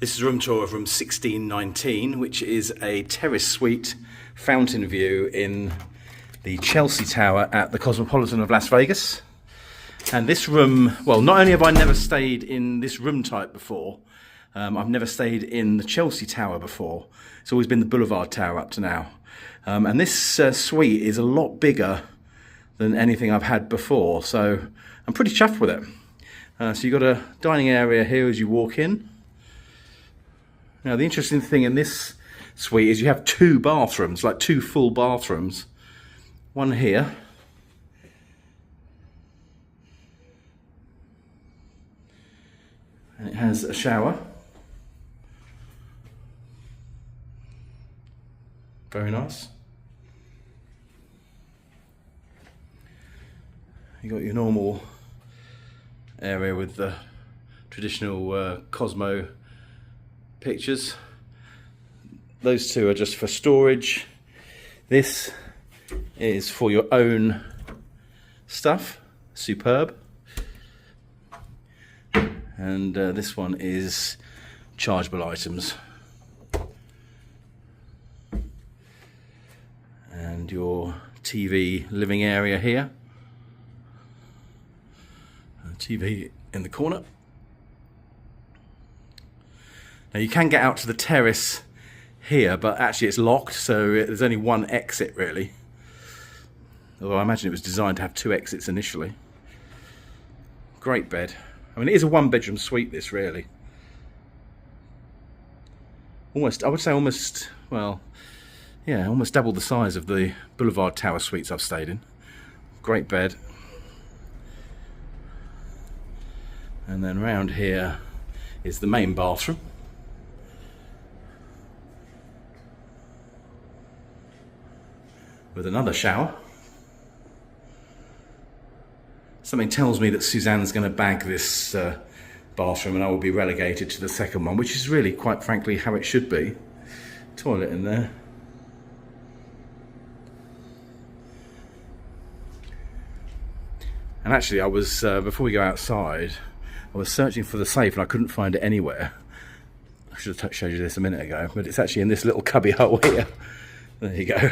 This is a room tour of room 1619, which is a terrace suite fountain view in the Chelsea Tower at the Cosmopolitan of Las Vegas. And this room, well, not only have I never stayed in this room type before, I've never stayed in the Chelsea Tower before. It's always been the Boulevard Tower up to now. And this suite is a lot bigger than anything I've had before, so I'm pretty chuffed with it. So you've got a dining area here as you walk in. Now the interesting thing in this suite is you have two bathrooms, like two full bathrooms. One here. And it has a shower. Very nice. You got your normal area with the traditional Cosmo pictures. Those two are just for storage. This is for your own stuff. Superb. And this one is chargeable items. And your TV living area here. TV in the corner. Now you can get out to the terrace here, but actually it's locked, so there's only one exit really. Although I imagine it was designed to have two exits initially. Great bed. I mean, it is a one-bedroom suite, this really. Almost, I would say almost, well, yeah, almost double the size of the Boulevard Tower suites I've stayed in. Great bed. And then round here is the main bathroom. With another shower. Something tells me that Suzanne's going to bag this bathroom and I will be relegated to the second one, which is really, quite frankly, how it should be. Toilet in there. And actually I was, before we go outside, I was searching for the safe and I couldn't find it anywhere. I should have showed you this a minute ago, but it's actually in this little cubby hole here. There you go.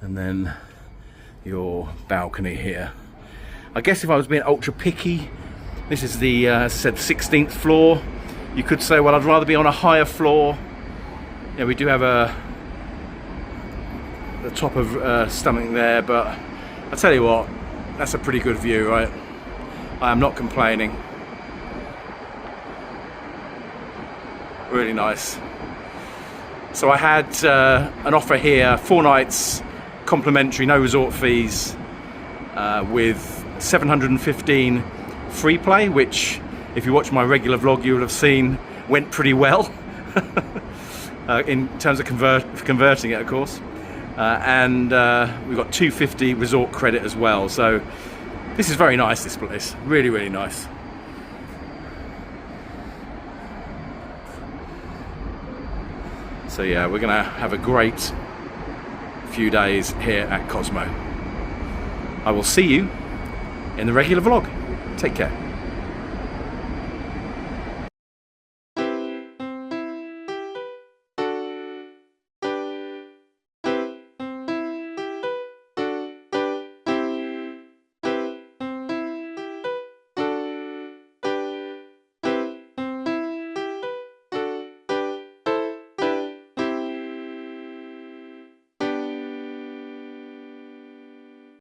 And then your balcony here. I guess if I was being ultra picky, this is the, as I said, 16th floor. You could say, well, I'd rather be on a higher floor. Yeah, we do have the top of something there, but I tell you what, that's a pretty good view, right? I am not complaining. Really nice. So I had an offer here, 4 nights, complimentary, no resort fees, with 715 free play, which, if you watch my regular vlog, you would have seen went pretty well in terms of converting it, of course. And we've got 250 resort credit as well. So this is very nice, this place. Really, really nice. So yeah, we're gonna have a great few days here at Cosmo. I will see you in the regular vlog. Take care.